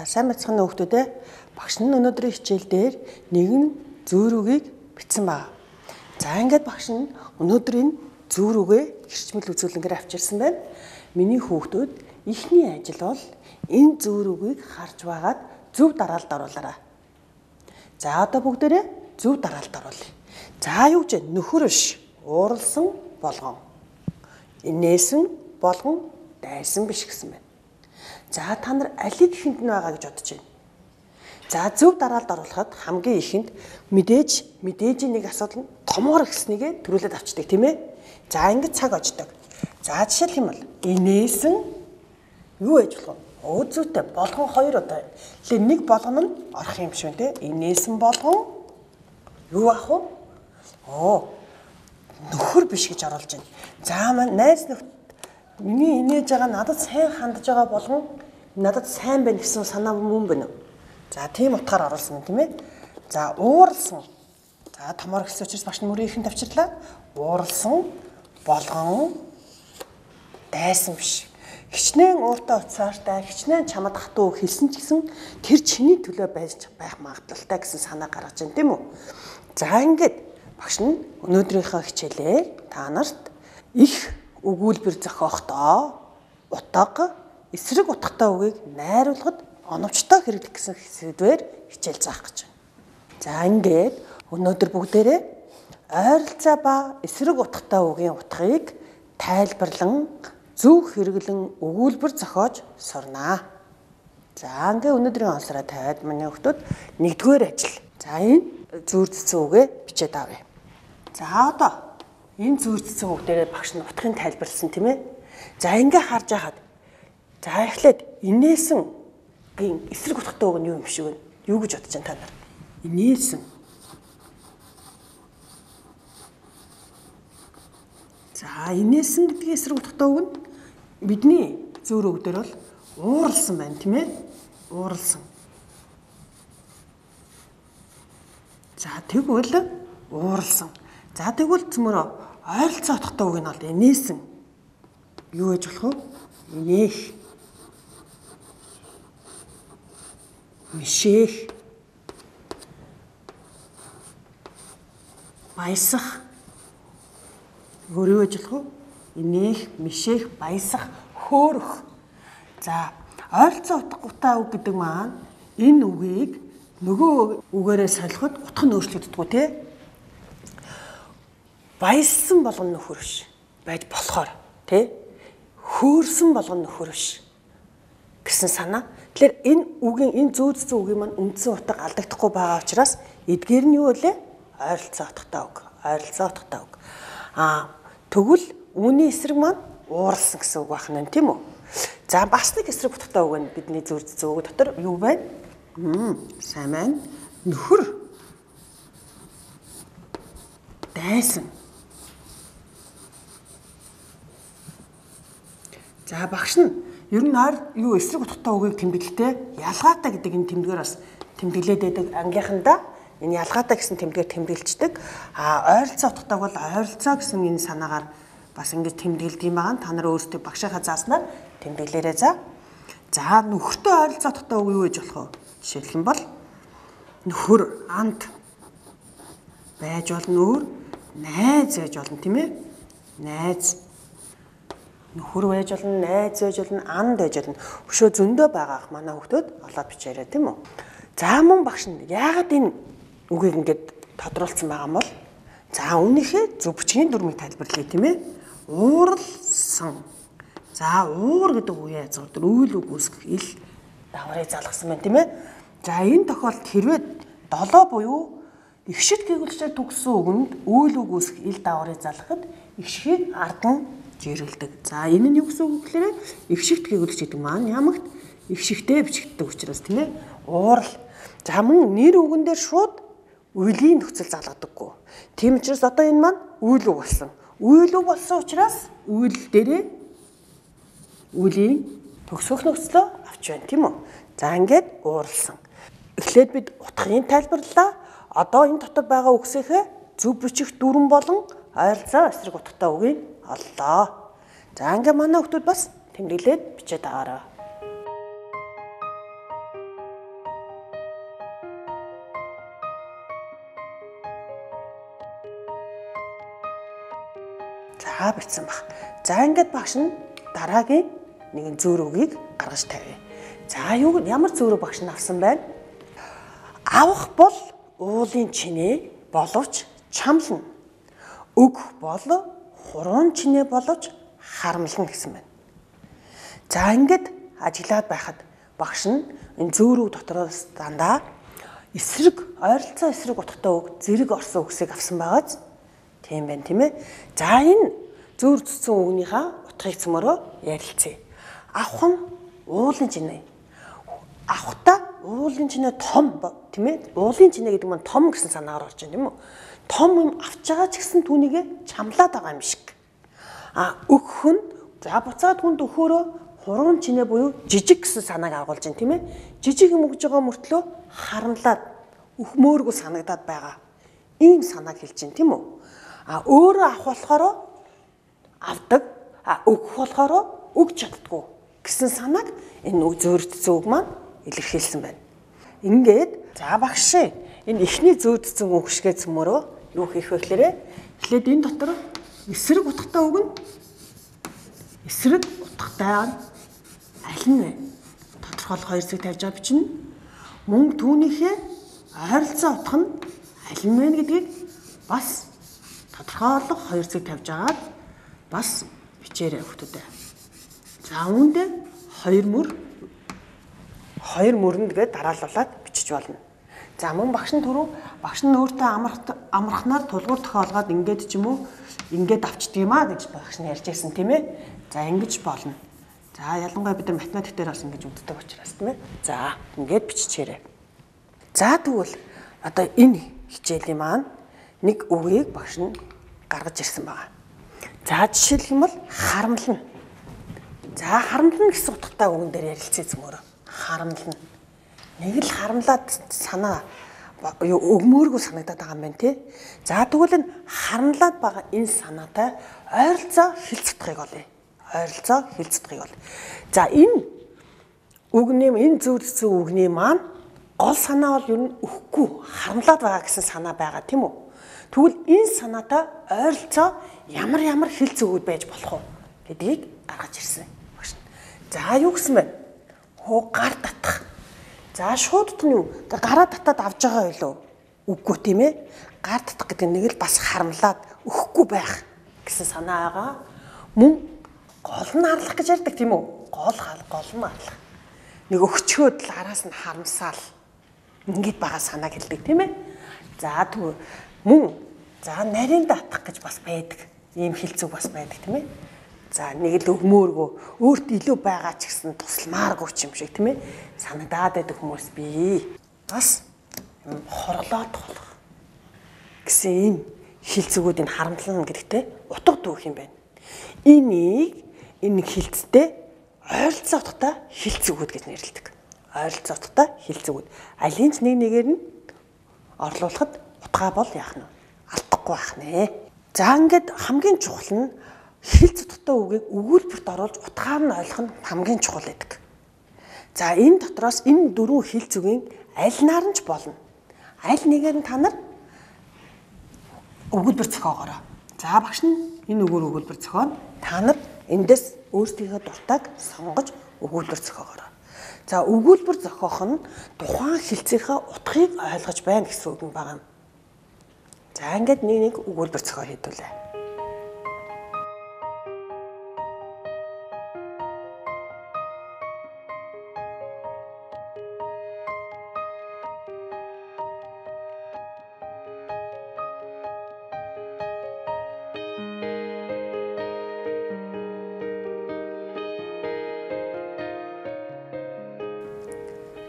Сайн мэцхан хүүхдүүдээ багш нь өнөөдрийн хичээл дээр нэгэн зөөрүүгийг бичсэн байна. За ингээд багш нь өнөөдрийн зөөрүүгээ хэрчмэл үзүүлэнгээр авчирсан байна. Миний хүүхдүүд эхний ажил бол энэ зөөрүүгийг харж байгаад зөв дараалд оруулаарай. За одоо бүгдээрээ зөв дараалд оруулъя. За юу гэж нөхөр биш, ууралсан болгон. Инээсэн болгон дайсан биш гэсэн байна. За та нар алиг ихэнд нь байгаа гэж бодож байна. За зөв дараалд оруулахад хамгийн ихэнд мэдээж нэг асуудал нь томоор гэснийгээ төрүүлээд авчдаг тийм ээ. За ингэж цаг очдог. За жишээлх юм бол инээсэн юу ээж болох вэ? Өөзөөтэй болгон хоёр одоо. Тэгэхээр нэг болгон нь орох юм шүү те. Инээсэн болгон юу ах вэ? Нөхөр биш гэж оруулж байна. За маань найз нөхд миний инээж байгаа надад сайн хандж байгаа болгон надад сайн байна гэсэн санаа мөн байна уу? За тийм утгаар оруулсан тийм ээ. За ууралсан. За томоор гэсэн учраас багш мөрийн ихэнд авчирлаа. Ууралсан болгон дайсан биш. Хичнээн ууртай уцаартай хичнээн чамд хатуу хэлсэн ч гэсэн тэр чиний төлөө байж байх магадлалтай гэсэн санаа гаргаж байна тийм үү? За ингээд багш нь өнөөдрийнхөө хичээлээр та нарт их өгүүлбэр зохиохдоо утга эсрэг утгатай үгийг найруулахад оновчтой хэрэглэх гэсэн сэдвээр хичээл заах гэж байна. За ингээд өнөөдөр бүгдээрээ ойролцоо ба эсрэг утгатай үгийн утгыг тайлбарлан зөв хэрэглэн өгүүлбэр зохиож сурнаа. За ингээд өнөөдрийн онцлогоо тавиад манай хүүхдүүд нэгдүгээр ажил. За энэ зүүр цэцэн үгээ бичээд авъя. За одоо энэ зүүр цэцэн үгдээрээ багш нь утгыг тайлбарлсан тийм ээ. За ингээ харж байхад за эхлээд инээсэн гин эсрэг утгатай үг нь юу юм шиг вэ? Юу гэж бодож байна та нар? Инээсэн. За инээсэн гэдгийн эсрэг утгатай үг нь бидний зүүр үг дээр бол ууралсан байна тийм ээ. Ууралсан. За тэгвэл ууралсан. За тэгвэл цөмөрөө ойролцоо утгатай үг нь бол инээсэн. Юу гэж болох вэ? Инээх. Мишээх. Баясах. Юу гэж болох вэ? Инээх, мишээх, баясах, хөөрөх. За ойролцоо утгатай үг гэдэг маань энэ үгийг нөгөө үгээрээ солиход утга нь өөрчлөгддөг тий. Баяссан болгон нөхөр биш байж болохоор тий. Хөөрсөн болгон нөхөр биш гэсэн санаа. Тэгэхээр энэ үгийн энэ зүүр цэцэн үгийн маань үндсэн утга алдагдахгүй байгаа учраас эдгээр нь юу вэ? Ойролцоо утгатай үг. Ойролцоо утгатай үг. Тэгвэл үүний эсрэг маань ууралсан гэсэн үг байна тийм үү? За бас нэг эсрэг утгатай үг нь бидний зүүр цэцэн үг дотор юу байна? Сайн байна. Нөхөр. Дайсан. За багш нь ер нь юу эсрэг утгатай үгийг тэмдэглэхдээ ялгаатай гэдэг энэ тэмдгээр бас тэмдэглээд байдаг ангийнхандаа энэ ялгаатай гэсэн тэмдгээр тэмдэглэждэг. Ойролцоо утгатайг бол ойролцоо гэсэн энэ санаагаар бас ингэж тэмдэглэдэг юм байна. Та нар өөрсдөө багшийнхаа зааснаар тэмдэглээрэй за. За нөхөртэй ойролцоо утгатай үг юу гэж болох вэ? Жишээлх юм бол нөхөр анд байж болно өөр найз байж болно тийм ээ. Найз нөхөр байж болно, найз байж болно, анд байж болно. Өшөө зөндөө байгаах манай хүүхдүүд олоод бичээрэй тийм үү? За мөн багш нь яагаад энэ үгийг ингэж тодруулсан байгаа юм бол за үүнийхээ зөв бичгийн дүрмийг тайлбарлая тийм ээ. Ууралсан. За уур гэдэг үеийн азгаар үйл үг үүсгэх ил даврыг залгасан байна тийм ээ. За энэ тохиолдолд хэрвээ 7 буюу эгшид гээгүүлчээр төгссөн үгэнд үйл үг үүсгэх ил даврыг залгахад эгшихийг ард нь жиргэлдэг. За энэ нь юу гэсэн үг гэхээр эгшигт гээгүүлч гэдэг маань ямагт эгшигтэй бичигддэг учраас тийм ээ. Уурал. За мөн нэр үгэн дээр шууд үеийн нөхцөл залгадаггүй. Тийм учраас одоо энэ маань үйл үг болсон. Үйл үг болсон учраас үйл дээрээ үеийн төгсөх нөхцлөө авч байна тийм үү? За ингээд ууралсан. Эхлээд бид утгыг тайлбарлалаа. Одоо энэ дотор байгаа үгсийнхээ зөв бичих дүрэн болон ойролцоо эсрэг утгатай үгийг оллоо. За ингээд манай хүүхдүүд бас тэмдэглээд бичээд аваарай. За бичсэн баг. За ингээд багш нь дараагийн нэгэн зөөр үгийг гаргаж тавья. За ямар зөөрөө багш нь авсан байна? Авах бол уулын чинээ боловч чамлна. Өгөх бол хуруун чинээ боловч харамлна гэсэн байна. За ингээд ажиглаад байхад багш нь энэ зөөрөв дотроос дандаа ойролцоо эсрэг утгатай үг, зэрэг орсон үгсийг авсан байгааз. Тийм байна, тийм ээ. За энэ зөөр зүтсэн үгнийхээ утгыг цөмөрөө ярилцъя. Авах нь уулын чинээ. Авахта уулын чинээ том, тийм ээ. Уулын чинээ гэдэг нь том гэсэн санаагаар орж байна, тийм үү? Том юм авч байгаа ч гэсэн түүнийгээ чамлаад байгаа юм шиг. Өгөх нь за буцаад хүнд өгөхөөрөө хуруун чинээ буюу жижиг гэсэн санааг агуулж байна, тийм ээ. Жижиг юм өгж байгаа мөртлөө харамлаад өхмөөргөө санагдаад байгаа. Ийм санааг хэлж байна, тийм үү? Өөрөө авах болохоор авдаг, өгөх болохоор өгч чаддгүй гэсэн санааг энэ зөөрдсөн үг маань илэрхийлсэн байна. Ингээд за багш энэ эхний зөөрдсөн үг шигээ цөмөрөө юу хийх вэ гэхээр эхлээд энэ дотор эсрэг утгатай үг нь эсрэг утгатай аль нь вэ? Тодорхойлох хоёр зэрэг тавьж байгаа бичнэ. Мөн түүнийхээ ойролцоо утга нь аль нь вэ гэдгийг бас тодорхойлох хоёр зэрэг тавьж агаад бас бичээрэй хүүхдүүдээ. За үүндээ хоёр мөрөнд гээд дараалуулаад бичиж болно. За мөн багш нь өөртөө амархнаар тулгуур тохиолгоод ингээд ч юм уу ингээд авчдаг юм гэж багш нь ярьж байсан, тийм ээ. За ингэж болно. За ялангуяа бид нар математик дээр бас ингэж үздэг учраас, тийм ээ. За ингээд биччихээрэй. За тэгвэл одоо энэ хичээлийн маань нэг үгийг багш нь гаргаж ирсэн байгаа. За жишээлх юм бол харамлна. За харамлна гэсэн утгатай үгэн дээр ярилцъя цөмөрөө. Харамлна. Нэг л харамлаад санаа өгмөөргөө санагдаад байгаа юм байна, тий. За тэгвэл энэ харамлаад байгаа энэ санаатай ойролцоо хэлцэтгэхийг олъё. Ойролцоо хэлцэтгэхийг олъё. За энэ зөөрдсөн үгний маань гол санаа бол ер нь өгөхгүй харамлаад байгаа гэсэн санаа байгаа, тийм үү? Тэгвэл энэ санаатай ойролцоо ямар хэлц өгүүд байж болох вэ гэдгийг гаргаж ирсэн багш. За юу гэсэн бэ? Гар татах. За шууд нь юу? Гараа татаад авж байгаа байлоо? Үгүй тийм ээ. Гар татах гэдэг нэг л бас харамлаад өгөхгүй байх гэсэн санаа байгаа. Мөн гол нь харлах гэж ярьдаг тийм үү? Гол нь харлах. Нэг өгчөөд л араас нь харамсаал. Ингээд байгаа санааг хэлдэг тийм ээ. За тэгвэл мөн за нарийн татах гэж бас байдаг. Ийм хэлцүү бас байдаг тийм ээ. За нэг л өгмөөргөө өөрт илүү байгаа ч гэсэн тусламааргүй ч юм шиг тийм ээ. Санагдаад байдаг хүмүүс бий. Бас хорлоод болох гэсэн ийм хэлцүүгүүд энэ харамлна гэдэгтэй утга дүүх юм байна. Энэ хэлцтэй ойролцоо утгатай хэлцүүгүүд гэж нэрлэдэг. Ойролцоо утгатай хэлцүүгүүд. Алин ч нэгээр нь орлуулахад утгаа бол яах нь алдахгүй байх нэ. За ингээд хамгийн чухал нь хэлц утгатай үгийг өгүүлбэрт оруулж утгаар нь ойлгох нь хамгийн чухал байдаг. За энэ дотроос энэ дөрвөн хэлц үгийн аль наар нь ч болно. Аль нэгээр нь та нар өгүүлбэр зохиогоорой. За багш нь энэ үгээр өгүүлбэр зохионо. Та нар эндээс өөрсдийнхөө дуртайг сонгож өгүүлбэр зохиогоорой. За өгүүлбэр зохиох нь тухайн хэлцийнхээ утгыг ойлгож байна гэсэн үг юм байна. За ингээд нэг өгүүлбэр зохио хийдүүлээ.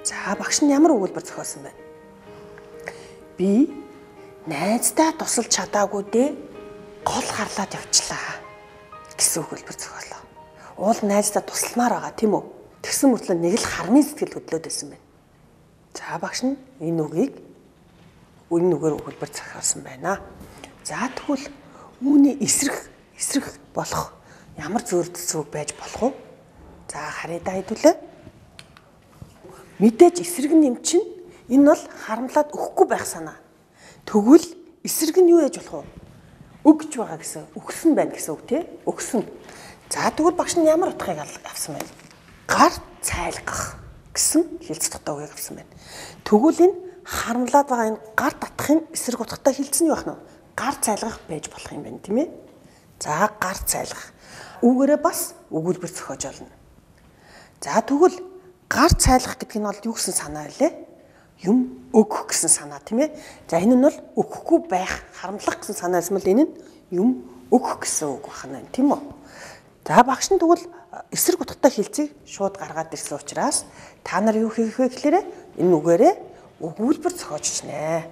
За багш нь ямар өгүүлбэр зохиосон бэ? Би найздаа тусалж чадаагүй дээ гол харлаад явчлаа гэсэн өгүүлбэр зохиолоо. Уул найздаа тусламаар байгаа тийм үү? Тэгсэн мөртлөө нэг л хармын сэтгэл хөдлөөд байсан байна. За багш нь энэ үгээр өгүүлбэр зохиосон байна. За тэгвэл үүний эсрэг болох ямар зөөрдсөн үг байж болох вэ? За харъя хэдүүлээ. Мэдээж эсрэг нь юм чинь энэ бол харамлаад өгөхгүй байх санаа. Тэгвэл эсрэг нь юу яаж болох вэ? өгж байгаа гэсэн өгсөн байна гэсэн үг тий. Өгсөн. За тэгвэл багш нь ямар утгыг авсан байна? Гар цайлгах гэсэн хэлц дотоо үгийг авсан байна. Тэгвэл энэ харамлаад байгаа энэ гар татахын эсрэг утгатай хэлц нь юу ах нь? Гар цайлгах байж болох юм байна тийм ээ. За гар цайлгах. Үүгээрээ бас өгүүлбэр зохиож олно. За тэгвэл гар цайлгах гэдэг нь бол юу гэсэн санаа вэ? Юм өгөх гэсэн санаа тийм ээ. За энэ нь бол өгөхгүй байх, харамлах гэсэн санаа эсвэл энэ нь юм өгөх гэсэн үг байна тийм үү? За багш нь тэгвэл эсрэг утгатай хэлцийг шууд гаргаад ирсэн учраас та нар юу хийх вэ гэхээр энэ үгээрээ өгүүлбэр зохиож чинь.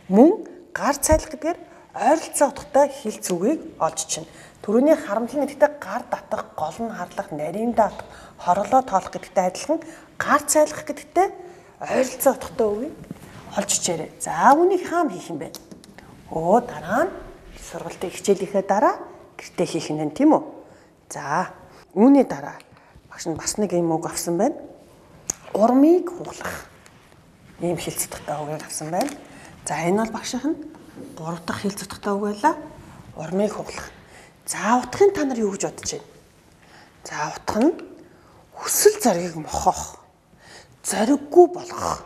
Мөн гар цайлах гэдгээр ойролцоо утгатай хэлц үгийг олж чинь. Төрөний харамлын гэдэгтэй гар татах, гол нь харлах, нарийн даатах, хорлоо тоолох гэдэгтэй адилхан гар цайлах гэдэгтэй ойролцоо утгатай үгийг олж чирээ. За үүнийг хаана хийх юм бэ? Дараа нь сургалтын хичээлийнхээ дараа гэртээ хийх нь тийм үү? За үүний дараа багш нь бас нэг юм үг авсан байна. Урмыг хуглах. Ийм хэлц утгатай үгийг авсан байна. За энэ бол багшийн 3 дахь хэлц утгатай үг байлаа. Урмыг хуглах. За утгыг та нар юу гэж бодож байна? За утга нь хүсэл зоригийг мохох, зориггүй болгох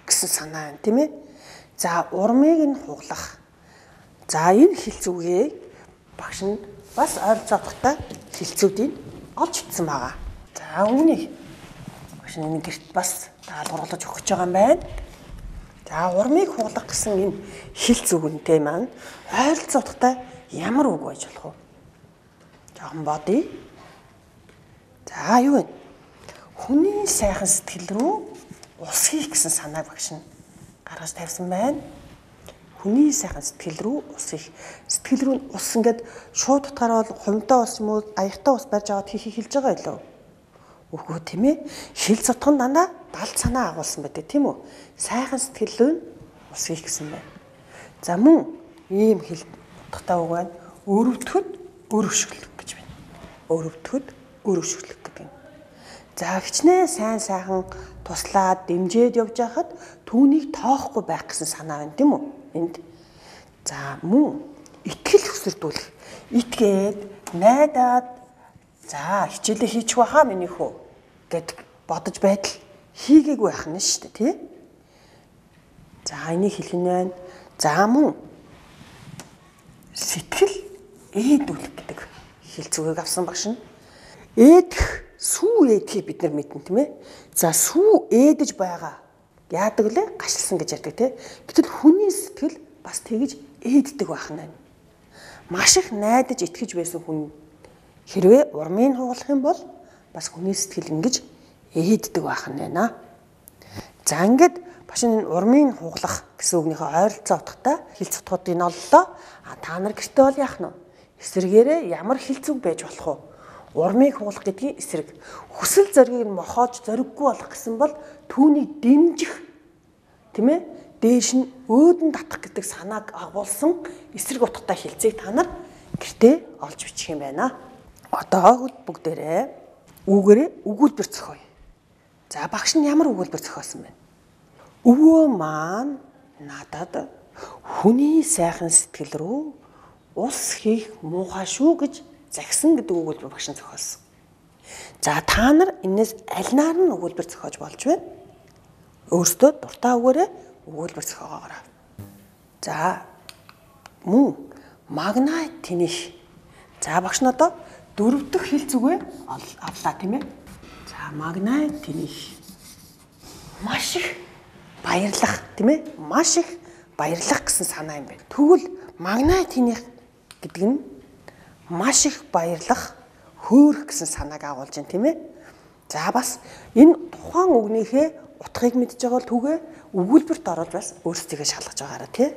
гэсэн санаа байна тийм ээ. За урмыг нь хуглах. За энэ хэлц үгийг багш нь бас ойролцоо утгатай хэлцүүдийг олж итсэн байгаа. За үүнийг багш нь гэрт бас даалгаварлаж өгч байгаа юм байна. За урмыг хуглах гэсэн энэ хэлц үгнтэй маань ойролцоо утгатай ямар үг байж болох вэ? Жохон бодъё. За юу вэ? Хүний сайхан сэтгэл рүү ус хийх гэсэн санааг багш нь гаргаж тавьсан байна. Хүний сайхан сэтгэл рүү ус хийх. Сэтгэл рүү ус ингээд шууд утгаараа бол хувинтай ус юм уу, аягтай ус барьж аваад хийхийг хэлж байгаа илүү. Үгүй тийм ээ. Хэлц утга нь дандаа далд санаа агуулсан байдаг тийм үү? Сайхан сэтгэл рүү ус хийх гэсэн байна. За мөн ийм хэл утгатай үг байна. Өрөвдөхөд өр өшгөлөх гэж байна. Өрөвдөхөд өр өшгөлөх гэдэг юм. За хичнээн сайхан туслаад дэмжиж явж байхад түүнийг тоохгүй байх гэсэн санаа байна тийм үү? Энд. За мөн итгэл хүсэрдүүлэх. Итгээд найдаад за хичээлээ хийчих байхаа миний хүү гэд бодож байтал хийгээгүй байх нь шүү дээ тий. За энийг хэлэх нь байна. За мөн сэтгэл ээдүүлэх гэдэг хэлц үгийг авсан багш нь. Ээдэх, сүү ээдхийг бид нар мэднэ тийм ээ. За сүү ээдэж байгаа. Яадаг лээ? Гашилсан гэж ярьдаг тий. Гэтэл хүний сэтгэл бас тэгж ээддэг байх нь. Маш их найдаж итгэж байсан хүн хэрвээ урмыг хуглах юм бол бас хүний сэтгэл ингэж ээддэг байх нь байна. За ингээд багш энэ урмыг хуглах гэсэн үгнийхээ ойролцоо утгатай хэлц утгуудыг оллоо. Та нар гэртээ бол яах нь вэ? Эсрэгээрээ ямар хэлц үг байж болох вэ? Урмыг хуглах гэдгийн эсрэг. Хүсэл зоригийг нь мохоож зориггүй болох гэсэн бол түүнийг дэмжих тийм ээ? Дээш нь өөдөн татах гэдэг санааг агуулсан эсрэг утгатай хэлцийг та нар гэртээ олж бичих юм байна. Одоо бүгдээрээ үгээрээ өгүүлбэр зохиоё. За багш нь ямар өгүүлбэр зохиосон бэ? Өвөө маань надад хүний сайхан сэтгэл рүү ус хийх муухай шүү гэж загсан гэдэг өгүүлбэр багш нь зохиосон. За та нар энэс аль наар нь өгүүлбэр зохиож болж байна? Өөртөө дуртай үгээрээ өгүүлбэр зохиогоорой. За мөн магнайт тэнийх. За багш нь одоо 4 дахь хэлц үгээ авлаа тийм ээ. За магнайт тэнийх. Маш их баярлах тийм ээ. Маш их баярлах гэсэн санаа юм байна. Тэгвэл магнайт тэнийх гэдэг нь маш их баярлах, хөөрөх гэсэн санааг агуулж байна тийм ээ. За бас энэ тухайн үгнийхээ утгыг мэдж байгаа бол түүгээ өгүүлбэрт оруулж бас өөрсдийгөө шалгаж байгаараа тий.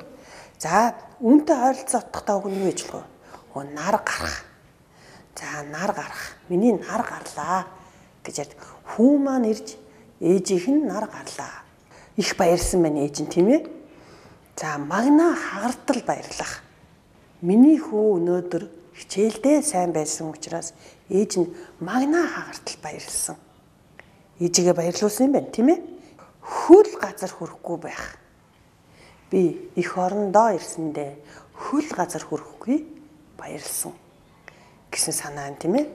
За үүнтэй ойролцоо утгатай үг нь юу гэж болох вэ? Нар гарах. За нар гарах. Миний нар гарлаа гэж ярьдаг. Хүү маань ирж ээжийнх нь нар гарлаа. Их баярлсан байна ээж нь тийм ээ. За магнаа хагартал баярлах. Миний хүү өнөөдөр хичээлдээ сайн байсан учраас ээж нь магнаа хагартал баярлсан. Ээжигээ баярлуулсан юм байна тийм ээ. Хөл газар хүрэхгүй байх. Би их орондоо ирсэндээ хөл газар хүрэхгүй баярлсан гэсэн санаа нь тийм ээ.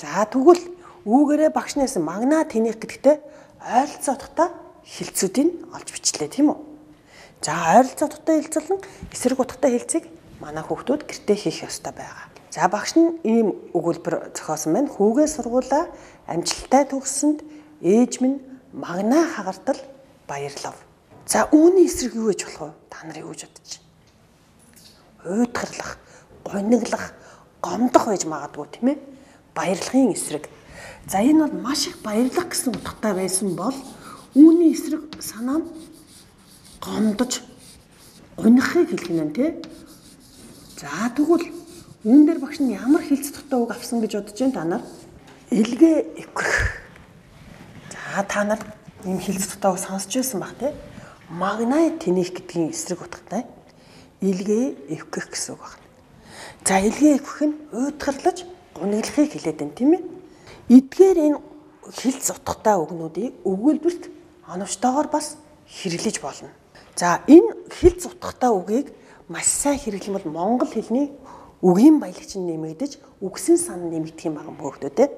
За тэгвэл үүгээрээ багш нээс магна тэнийх гэдэгтээ ойролцоодохдоо хилцүүдийг олж бичлээ тийм үү. За ойролцоодохдоо хилцүүлэн эсрэг утгатай хилцийг манай хүүхдүүд гэртээ хийх ёстой байгаа. За багш нь ийм өгүүлбэр зохиосон байна. Хүүгээ сургуулаа амжилттай төгссөнд ээж минь магна хагартал баярлав. За үүний эсрэг юу гэж болох вэ? Та нар юу гэж бодож байна? Уйдгарлах, гониглах, гомдох байж магадгүй тийм ээ. Баярлахын эсрэг. За энэ бол маш их баярлах гэсэн утгатай байсан бол үүний эсрэг санаа нь гомдож гонихыг хэлэх юм тий. За тэгвэл үүн дээр багш нь ямар хэлц дотоо үг авсан гэж бодож байна та нар? Илгээ эвгэх. За та нар ийм хэлц дотоо үг сонсч байсан баг тий. Магнай тэнийх гэдгийн эсрэг утгатай илгээ эвгэх гэсэн үг байна. За илгээ эвгэх нь уйдгарлаж гуниглахыг хэлээд байна тийм ээ. Эдгээр энэ хэлц утгатай үгнүүдийг өгүүлбэрт оновчтойгоор бас хэрэглэж болно. За энэ хэлц утгатай үгийг маш сайн хэрэглэмэл монгол хэлний үгийн баялагч нь нэмэгдэж үгсэн сан нэмэгдэх юм байгаа бөөхдөдөө.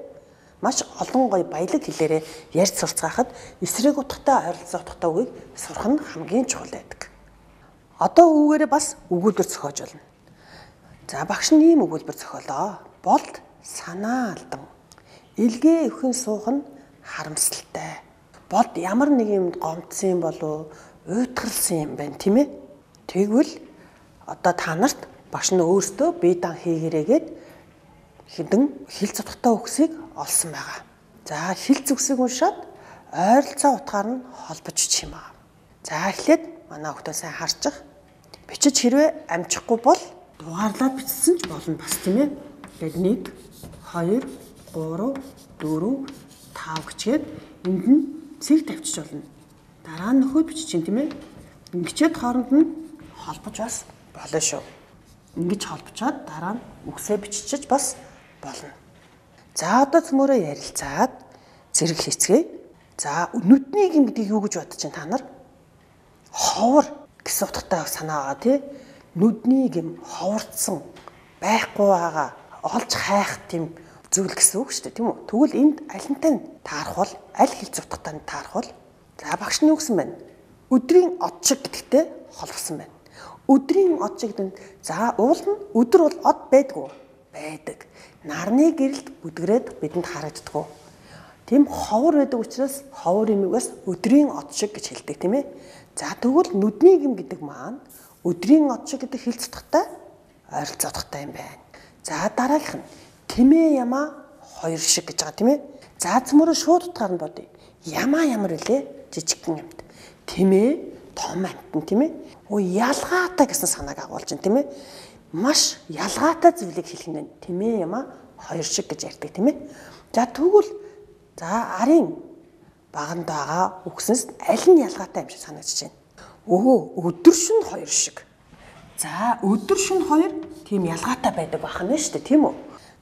Маш олон гоё баялаг хэлээрээ ярьж сурцгаахад эсрэг утгатай ойролцоо утгатай үгийг сурах нь хамгийн чухал байдаг. Одоо үүгээрээ бас өгүүлбэр зохиож болно. За багш нь ийм өгүүлбэр зохиолоо. Болд санаа алдан. Илгээ өвхөн суух нь харамсалтай. Болд ямар нэг юм гомдсон юм болов уйтгарлсан юм байна тийм ээ. Тэгвэл одоо та нарт багш нь өөртөө бие даан хийгэрээгээд хэдэн хэлц утгатай үгсийг олсон байгаа. За хэлц үгсийг уншаад ойролцоо утгаар нь холбож бичих юм байна. За эхлээд манай хүүхдөө сайн харчих. Бичиж хэрвээ амжихгүй бол дугаарлаад бичсэн ч болно бас тийм ээ. Тэгээд 1 2 3 4 5 гэчихэд энд нь цэг тавьчих болно. Дараа нь нөхөд бичих чинь тийм ээ. Ингэчээд хооронд нь холбож бас болно шүү. Ингэж холбочоод дараа нь үгсээ бичиж бас болно. За одоо цөмөрөө ярилцаад зэрэг хийцгээе. За нүдний гин гэдэг юу гэж бодож байна та нар? Ховор гэсэн утгатай санаа байгаа тий. Нүдний гим ховорцсон байхгүй байгаа олж хайх тийм зүйл гэсэн үг шүү дээ тийм үү? Тэгвэл энд алинтай нь таарах бол аль хэлц утгатай нь таарах бол за багш нь юу гэсэн байна? Өдрийн од шиг гэдэгтэй холбосон байна. Өдрийн од шиг гэдэг нь за уул нь өдөр бол од байдгүй байдаг. Нарны гэрэлд бүдгрээд бидэнд харагддаг. Тийм ховор байдаг учраас ховор юмгаас өдрийн од шиг гэж хэлдэг тийм ээ. За тэгвэл нүдний гим гэдэг маань өдрийн од шиг гэдэг хэлц утгатай ойролцоо утгатай юм байна. За дараагийнх нь тэмээ ямаа хоёр шиг гэж байгаа тийм ээ. За цөмөрөө шууд утгаар нь бодъё. Ямаа ямар вүлээ? Жижигхэн юмд. Тэмээ том амтан тийм ээ. Ялгаатай гэсэн санааг агуулж байна тийм ээ. Маш ялгаатай зүйлийг хэлэх нь тэмээ ямаа хоёр шиг гэж ярьдаг тийм ээ. За тэгвэл за арын баганд байгаа үгсэнс аль нь ялгаатай юм шиг санагдаж байна. Өдөр шөнө хоёр шиг. За өдөр шөнө хоёр тийм ялгаатай байдаг бахна шүү дээ тийм үү?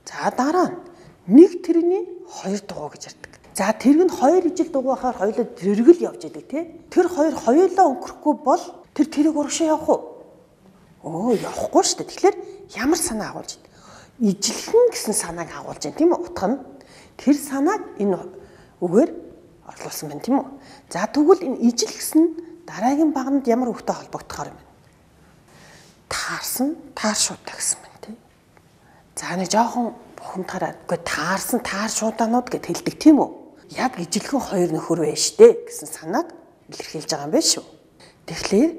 За дараа нь нэг тэрний хоёр дугуй гэж ярьдаг. За тэрг нь хоёр ижил дугуй хахаар хоёулаа тэргэл явж идэг тий. Тэр хоёр хоёулаа өнгөрөхгүй бол тэр тэрэг урагшаа явах уу? Явахгүй шүү дээ. Тэгэхээр ямар санаа агуулж байна? Ижилхэн гэсэн санааг агуулж байна тийм үү? Утга нь тэр санааг энэ үгээр орлуулсан байна тийм үү? За тэгвэл энэ ижил гэсэн дараагийн багнад ямар үгтэй холбогдохоор юм бэ? Таарсан, таар шуудаг гэсэн байна тий. За нэг жоохон бухимдахаараа үгүй таарсан, таар шуудаанууд гэд хэлдэг тийм үү? Яг ижилхэн хоёр нөхөр байна штэ гэсэн санааг илэрхийлж байгаа юм байна шүү. Тэгэхээр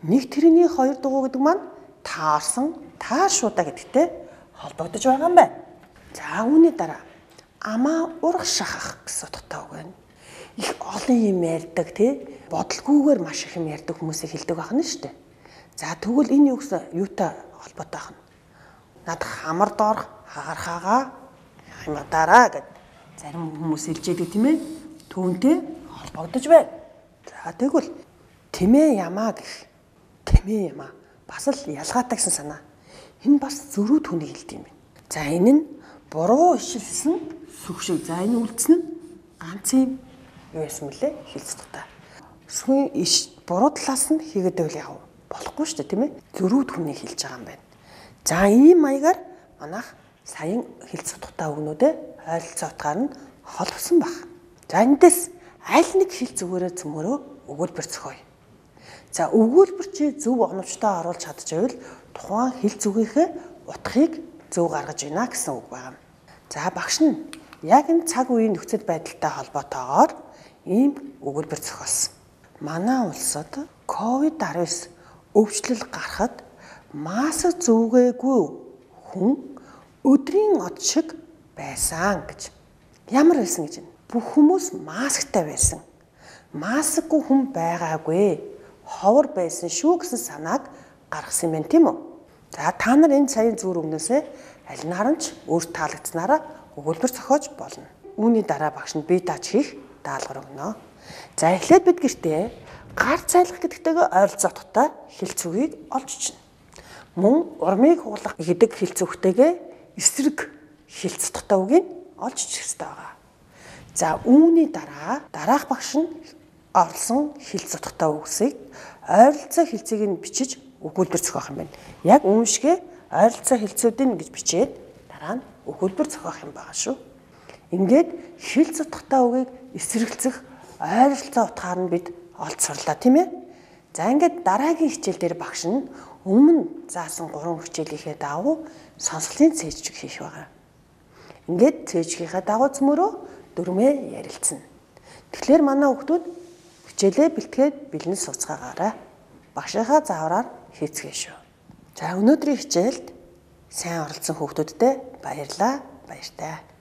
нэг тэрний хоёр дугуй гэдэг маань таарсан, таар шуудаа гэдэгтэй холбогдож байгаа юм байна. За үүний дараа амаа урах шахах гэсэн утгатай үг байна. Их олон юм ярьдаг тий. Бодлогүйгээр маш их юм ярьдаг хүмүүсийг хэлдэг байна шүү дээ. За тэгвэл энэ юутай холбоотой байна? Над хамар доорх хагархаага хямдараа гэд зарим хүмүүс хэлж байдаг тийм ээ. Түүнтэй холбогдож байна. За тэгвэл тэмээ ямаа гэх тэмээ ямаа бас л ялгаатай гэсэн санаа. Энэ бас зөрүү түүнийг хэлдэг юм байна. За энэ нь буруу ишилсэн сүх шиг. За энэ үлдсэн нь ганц юм юу юм лээ? Хэлц тутаа. Сүхний буруу талаас нь хийгээд байвал яав? Болохгүй шүү дээ тийм ээ. Зөрүү түүнийг хэлж байгаа юм байна. За ийм маягаар манайх саяын хэлц утгатай үгнүүдээ ойролцоо утгаар нь холбосон баг. За эндээс аль нэг хэл зүгээрээ цөмөрөө өгүүлбэр зохиоё. За өгүүлбэр чи зөв оновчтой оруулж чадчихвэл тухайн хэл зүгийнхээ утгыг зөв гаргаж ийна гэсэн үг байна. За багш нь яг энэ цаг үеийн нөхцөл байдалтай холбоотойгоор ийм өгүүлбэр зохиосон. Манай улсад COVID-19 өвчлөл гарахад маск зүгээгүй хүн өдрийн од шиг байсан гэж. Ямар байсан гэж байна? Бүх хүмүүс масктай байсан. Маскгүй хүн байгаагүй. Ховор байсан шүү гэсэн санааг гаргасан юм байна тийм үү? За та нар энэ саяын зүгээр өгнөөсөө аль наранч өөр таалагдсанараа өгүүлбэр зохиож болно. Үүний дараа багш нь бие дааж хийх даалгавар өгнө. За эхлээд бид гэртээ гар цайлах гэдэгтэйгээ ойролцоо утгатай хэлц үгийг олж ичнэ. Мөн урмыг хугалах гэдэг хэлц үгтэйгээ эсрэг хэлц утгатай үгийг олж ичих хэрэгтэй байгаа. За үүний дараа дараах багш нь орлсон хэлц утгатай үгсийг ойролцоо хэлцийг нь бичиж өгүүлбэр зохиох юм байна. Яг үүншгээ ойролцоо хэлцүүдийн гэж бичээд дараа нь өгүүлбэр зохиох юм байгаа шүү. Ингээд хэлц утгатай үгийг эсрэглэх ойролцоо утгаар нь бид олж сурлаа тийм ээ. За ингээд дараагийн хичээл дээр багш нь өмнө заасан 3 хичээлийнхээ дагуу сонсголын цээжлэг хийх байгаа. Ингээд цээжлэхийнхээ дагуу цөмөрөө дөрмөө ярилцсан. Тэгэхээр манай хүүхдүүд хичээлээ бэлтгээд бэлэн сууцгаагаарай. Багшийнхаа заавраар хийцгээе шүү. За өнөөдрийн хичээлд сайн оролцсон хүүхдүүдтэй баярлалаа. Баяртай.